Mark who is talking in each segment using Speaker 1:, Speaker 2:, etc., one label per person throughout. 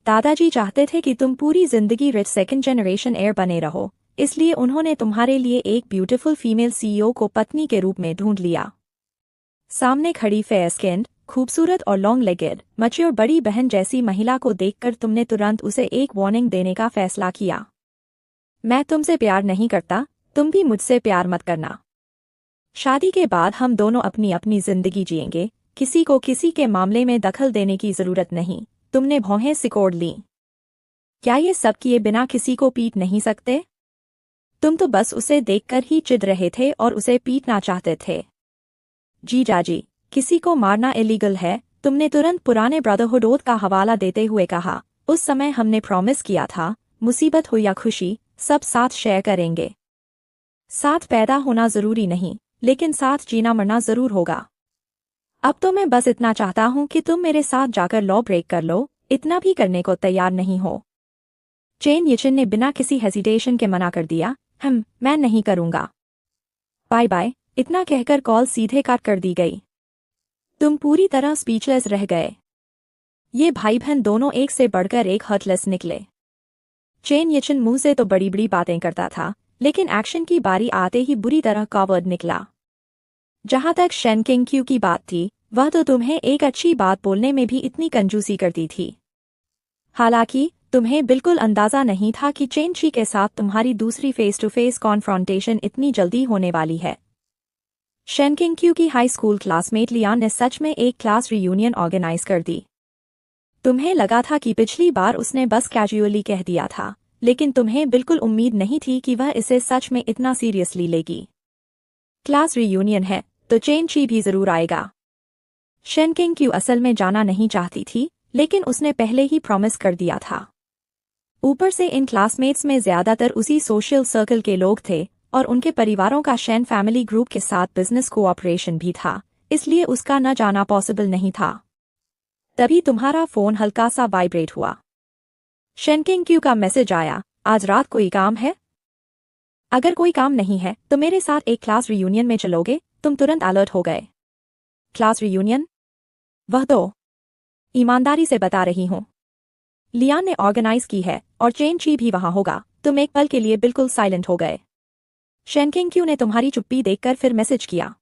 Speaker 1: दादाजी चाहते थे कि तुम पूरी जिंदगी रिच सेकंड जनरेशन हेयर बने रहो, इसलिए उन्होंने तुम्हारे लिए एक ब्यूटीफुल फीमेल सीईओ को पत्नी के रूप में ढूंढ लिया। सामने खड़ी फेयर स्किन्ड, खूबसूरत और लॉन्ग लेगेड, मैच्योर बड़ी बहन जैसी महिला को देखकर तुमने तुरंत उसे एक वार्निंग देने का फैसला किया। मैं तुमसे प्यार नहीं करता, तुम भी मुझसे प्यार मत करना। शादी के बाद हम दोनों अपनी अपनी जिंदगी जिएंगे, किसी को किसी के मामले में दखल देने की जरूरत नहीं। तुमने भौहें सिकोड़ लीं। क्या ये सब किए बिना किसी को पीट नहीं सकते? तुम तो बस उसे देखकर ही चिढ़ रहे थे और उसे पीटना चाहते थे। जीजाजी, किसी को मारना इलीगल है, तुमने तुरंत पुराने ब्रदरहुड ओथ का हवाला देते हुए कहा। उस समय हमने प्रॉमिस किया था, मुसीबत हो या खुशी, सब साथ शेयर करेंगे। साथ पैदा होना जरूरी नहीं, लेकिन साथ जीना मरना जरूर होगा। अब तो मैं बस इतना चाहता हूं कि तुम मेरे साथ जाकर लॉ ब्रेक कर लो, इतना भी करने को तैयार नहीं हो। चेन यिचिन ने बिना किसी हेजिटेशन के मना कर दिया। मैं नहीं करूंगा। बाय बाय, इतना कहकर कॉल सीधे काट कर दी गई। तुम पूरी तरह स्पीचलेस रह गए। ये भाई बहन दोनों एक से बढ़कर एक हर्टलेस निकले। चेन यिचिन मुंह से तो बड़ी बड़ी बातें करता था, लेकिन एक्शन की बारी आते ही बुरी तरह कवर्ड निकला। जहां तक शेन किंग क्यू की बात थी, वह तो तुम्हें एक अच्छी बात बोलने में भी इतनी कंजूसी करती थी। हालांकि तुम्हें बिल्कुल अंदाजा नहीं था कि चेन शी के साथ तुम्हारी दूसरी फेस टू फेस कॉन्फ्रंटेशन इतनी जल्दी होने वाली है। शेन किंग क्यू की हाई स्कूल क्लासमेट लियान ने सच में एक क्लास रियूनियन ऑर्गेनाइज कर दी। तुम्हें लगा था कि पिछली बार उसने बस कैजुअली कह दिया था, लेकिन तुम्हें बिल्कुल उम्मीद नहीं थी कि वह इसे सच में इतना सीरियसली लेगी। क्लास रियूनियन है तो चेन शी भी जरूर आएगा। शेन किंग क्यू असल में जाना नहीं चाहती थी, लेकिन उसने पहले ही प्रॉमिस कर दिया था। ऊपर से इन क्लासमेट्स में ज्यादातर उसी सोशल सर्कल के लोग थे और उनके परिवारों का शेन फैमिली ग्रुप के साथ बिजनेस कोऑपरेशन भी था, इसलिए उसका न जाना पॉसिबल नहीं था। तभी तुम्हारा फोन हल्का सा वाइब्रेट हुआ। शेन किंग क्यू का मैसेज आया, आज रात कोई काम है? अगर कोई काम नहीं है तो मेरे साथ एक क्लास रियूनियन में चलोगे? तुम तुरंत अलर्ट हो गए। Class reunion? वह तो ईमानदारी से बता रही हूं, लियान ने ऑर्गेनाइज की है और चेन शी भी वहां होगा। तुम एक पल के लिए बिल्कुल साइलेंट हो गए। शेन किंग क्यू ने तुम्हारी चुप्पी देखकर फिर मैसेज किया,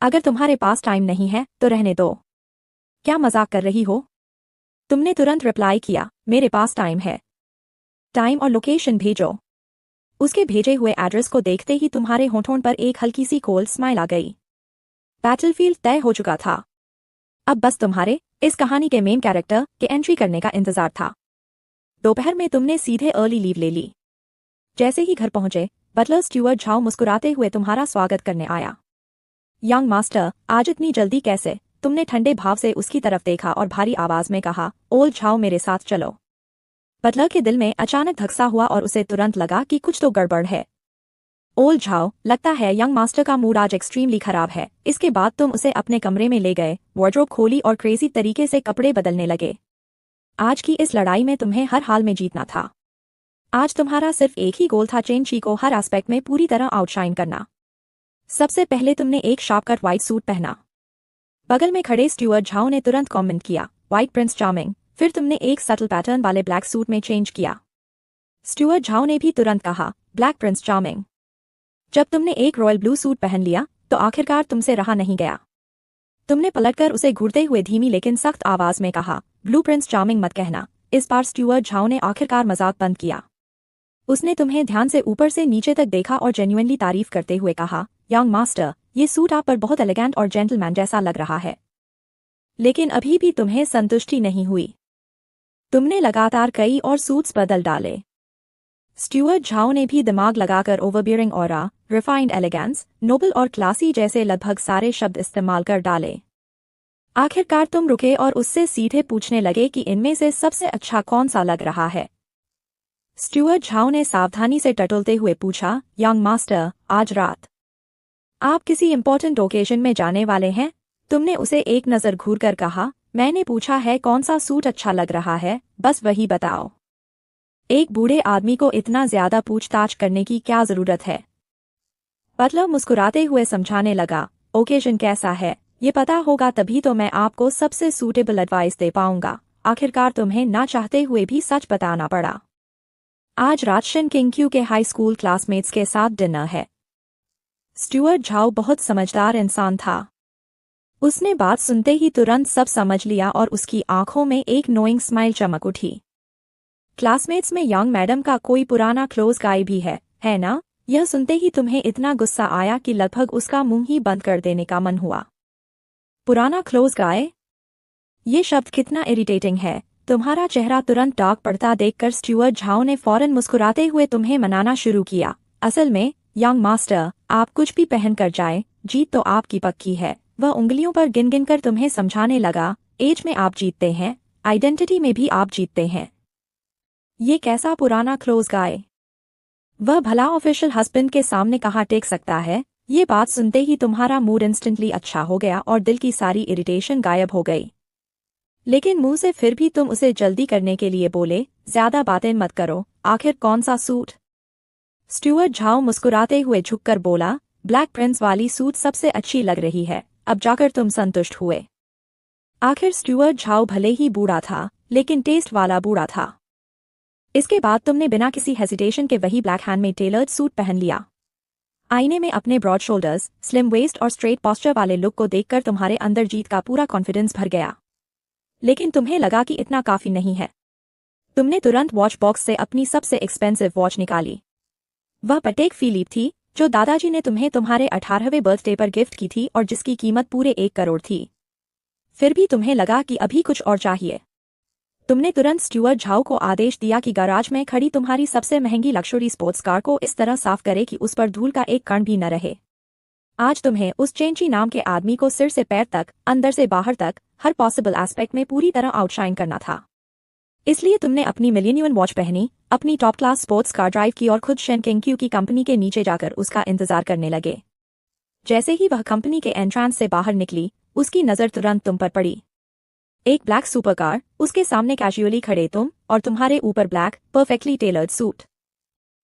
Speaker 1: अगर तुम्हारे पास टाइम नहीं है तो रहने दो। क्या मजाक कर रही हो? तुमने तुरंत रिप्लाई किया, मेरे पास टाइम है। टाइम और लोकेशन भेजो। उसके भेजे हुए एड्रेस को देखते ही तुम्हारे होठों पर एक हल्की सी कोल्ड स्माइल आ गई। बैटलफील्ड तय हो चुका था। अब बस तुम्हारे इस कहानी के मेन कैरेक्टर के एंट्री करने का इंतजार था। दोपहर में तुमने सीधे अर्ली लीव ले ली। जैसे ही घर पहुंचे, बटलर स्टुअर्ट झाओ मुस्कुराते हुए तुम्हारा स्वागत करने आया। यंग मास्टर, आज इतनी जल्दी कैसे? तुमने ठंडे भाव से उसकी तरफ देखा और भारी आवाज में कहा, ओल्ड झाओ मेरे साथ चलो। बटलर के दिल में अचानक धक्सा हुआ और उसे तुरंत लगा कि कुछ तो गड़बड़ है। ओल्ड झाओ, लगता है यंग मास्टर का मूड आज एक्सट्रीमली खराब है। इसके बाद तुम उसे अपने कमरे में ले गए, वार्डरोब खोली और क्रेजी तरीके से कपड़े बदलने लगे। आज की इस लड़ाई में तुम्हें हर हाल में जीतना था। आज तुम्हारा सिर्फ एक ही गोल था, चेन शी को हर एस्पेक्ट में पूरी तरह आउटशाइन करना। सबसे पहले तुमने एक शार्प कट व्हाइट सूट पहना। बगल में खड़े स्टुअर्ट झाओ ने तुरंत कमेंट किया, व्हाइट प्रिंस चार्मिंग। फिर तुमने एक सटल पैटर्न वाले ब्लैक सूट में चेंज किया। स्टुअर्ट झाओ ने भी तुरंत कहा, ब्लैक प्रिंस चार्मिंग। जब तुमने एक रॉयल ब्लू सूट पहन लिया तो आखिरकार तुमसे रहा नहीं गया। तुमने पलटकर उसे घूरते हुए धीमी लेकिन सख्त आवाज में कहा, ब्लू प्रिंस चार्मिंग मत कहना। इस बार स्टुअर्ट झाओ ने आखिरकार मजाक बंद किया। उसने तुम्हें ध्यान से ऊपर से नीचे तक देखा और जेन्युइनली तारीफ करते हुए कहा, यंग मास्टर, ये सूट आप पर बहुत एलिगेंट और जेंटलमैन जैसा लग रहा है। लेकिन अभी भी तुम्हें संतुष्टि नहीं हुई। तुमने लगातार कई और सूट्स बदल डाले। स्टुअर्ट झाओ ने भी दिमाग लगाकर ओवरबियरिंग ऑरा, रिफाइंड एलिगेंस, नोबल और क्लासी जैसे लगभग सारे शब्द इस्तेमाल कर डाले। आखिरकार तुम रुके और उससे सीधे पूछने लगे कि इनमें से सबसे अच्छा कौन सा लग रहा है। स्टुअर्ट झाओ ने सावधानी से टटोलते हुए पूछा, यंग मास्टर, आज रात आप किसी इंपॉर्टेंट ओकेजन में जाने वाले हैं? तुमने उसे एक नज़र घूरकर कहा, मैंने पूछा है कौन सा सूट अच्छा लग रहा है, बस वही बताओ। एक बूढ़े आदमी को इतना ज्यादा पूछताछ करने की क्या जरूरत है? बटलर मुस्कुराते हुए समझाने लगा, ओकेजन कैसा है ये पता होगा तभी तो मैं आपको सबसे सूटेबल एडवाइस दे पाऊंगा। आखिरकार तुम्हें ना चाहते हुए भी सच बताना पड़ा। आज रात शन किंग के हाई स्कूल क्लासमेट्स के साथ डिनर है। स्टुअर्ट झाओ बहुत समझदार इंसान था। उसने बात सुनते ही तुरंत सब समझ लिया और उसकी आंखों में एक नोइंग स्माइल चमक उठी। क्लासमेट्स में यंग मैडम का कोई पुराना क्लोज गाय भी है ना? यह सुनते ही तुम्हें इतना गुस्सा आया कि लगभग उसका मुंह ही बंद कर देने का मन हुआ। पुराना क्लोज गाय? ये शब्द कितना इरिटेटिंग है। तुम्हारा चेहरा तुरंत डार्क पड़ता देखकर स्टुअर्ट झाओ ने फौरन मुस्कुराते हुए तुम्हें मनाना शुरू किया। असल में यंग मास्टर, आप कुछ भी पहन कर जाए, जीत तो आपकी पक्की है। वह उंगलियों पर गिन गिन कर तुम्हें समझाने लगा, एज में आप जीतते हैं, आइडेंटिटी में भी आप जीतते हैं। ये कैसा पुराना क्लोज गाय? वह भला ऑफिशियल हस्बैंड के सामने कहाँ टेक सकता है? ये बात सुनते ही तुम्हारा मूड इंस्टेंटली अच्छा हो गया और दिल की सारी इरिटेशन गायब हो गई। लेकिन मुंह से फिर भी तुम उसे जल्दी करने के लिए बोले, ज्यादा बातें मत करो, आखिर कौन सा सूट? स्टुअर्ट झाओ मुस्कुराते हुए झुककर बोला, ब्लैक प्रिंस वाली सूट सबसे अच्छी लग रही है। अब जाकर तुम संतुष्ट हुए। आखिर स्टुअर्ट झाओ भले ही बूढ़ा था, लेकिन टेस्ट वाला बूढ़ा था। इसके बाद तुमने बिना किसी हेजिटेशन के वही ब्लैक हैंड में टेलर्ड सूट पहन लिया। आईने में अपने ब्रॉड शोल्डर्स, स्लिम वेस्ट और स्ट्रेट पॉस्चर वाले लुक को देखकर तुम्हारे अंदर जीत का पूरा कॉन्फिडेंस भर गया। लेकिन तुम्हें लगा कि इतना काफी नहीं है। तुमने तुरंत वॉच बॉक्स से अपनी सबसे एक्सपेंसिव वॉच निकाली। वह पटेक फिलिप थी, जो दादाजी ने तुम्हें तुम्हारे 18वें बर्थडे पर गिफ्ट की थी और जिसकी कीमत पूरे 1 करोड़ थी। फिर भी तुम्हें लगा कि अभी कुछ और चाहिए। तुमने तुरंत स्टुअर्ट झाओ को आदेश दिया कि गैराज में खड़ी तुम्हारी सबसे महंगी लक्जरी स्पोर्ट्स कार को इस तरह साफ करे कि उस पर धूल का एक कण भी न रहे। आज तुम्हें उस चेंची नाम के आदमी को सिर से पैर तक, अंदर से बाहर तक, हर पॉसिबल एस्पेक्ट में पूरी तरह आउटशाइन करना था। इसलिए तुमने अपनी मिलियनियन वॉच पहनी, अपनी top class sports car drive की और खुद शन किंग की कंपनी के नीचे जाकर उसका इंतजार करने लगे। जैसे ही वह कंपनी के एंट्रांस से बाहर निकली, उसकी नजर तुरंत तुम पर पड़ी। एक ब्लैक सुपर कार, उसके सामने कैजुअली खड़े तुम, और तुम्हारे ऊपर ब्लैक, परफेक्टली टेलर्ड सूट।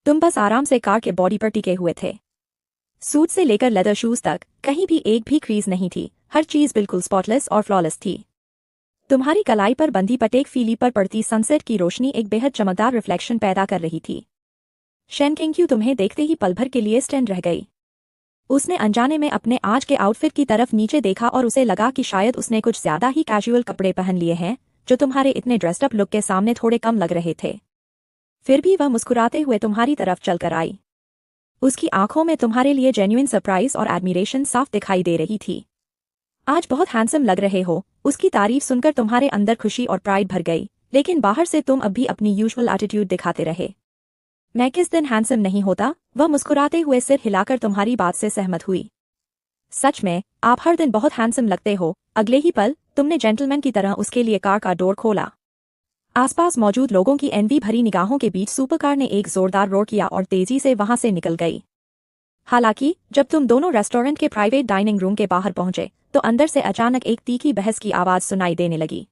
Speaker 1: तुम बस आराम से कार के बॉडी पर टिके हुए थे। सूट से लेकर लेदर शूज तक, कहीं भी एक भी क्रीज नहीं थी, हर चीज बिल्कुल स्पॉटलेस और फ्लॉलेस थी। तुम्हारी कलाई पर बंधी पटेक फिलिप पर पड़ती सनसेट की रोशनी एक बेहद चमकदार रिफ्लेक्शन पैदा कर रही थी। शन किंग तुम्हें देखते ही पल भर के लिए स्टैंड रह गई। उसने अनजाने में अपने आज के आउटफिट की तरफ नीचे देखा और उसे लगा कि शायद उसने कुछ ज्यादा ही कैजुअल कपड़े पहन लिए हैं, जो तुम्हारे इतने ड्रेस्ड अप लुक के सामने थोड़े कम लग रहे थे। फिर भी वह मुस्कुराते हुए तुम्हारी तरफ चलकर आई। उसकी आंखों में तुम्हारे लिए जेन्युइन सरप्राइज और एडमिरेशन साफ दिखाई दे रही थी। आज बहुत हैंडसम लग रहे हो, उसकी तारीफ सुनकर तुम्हारे अंदर खुशी और प्राइड भर गई, लेकिन बाहर से तुम अब भी अपनी यूजुअल एटीट्यूड दिखाते रहे। मैं किस दिन हैंडसम नहीं होता? वह मुस्कुराते हुए सिर हिलाकर तुम्हारी बात से सहमत हुई। सच में, आप हर दिन बहुत हैंडसम लगते हो। अगले ही पल, तुमने जेंटलमैन की तरह उसके लिए कार का डोर खोला। आसपास मौजूद लोगों की एनवी भरी निगाहों के बीच सुपरकार ने एक जोरदार रोर किया और तेजी से वहां से निकल गई। हालांकि जब तुम दोनों रेस्टोरेंट के प्राइवेट डाइनिंग रूम के बाहर पहुंचे, तो अंदर से अचानक एक तीखी बहस की आवाज सुनाई देने लगी।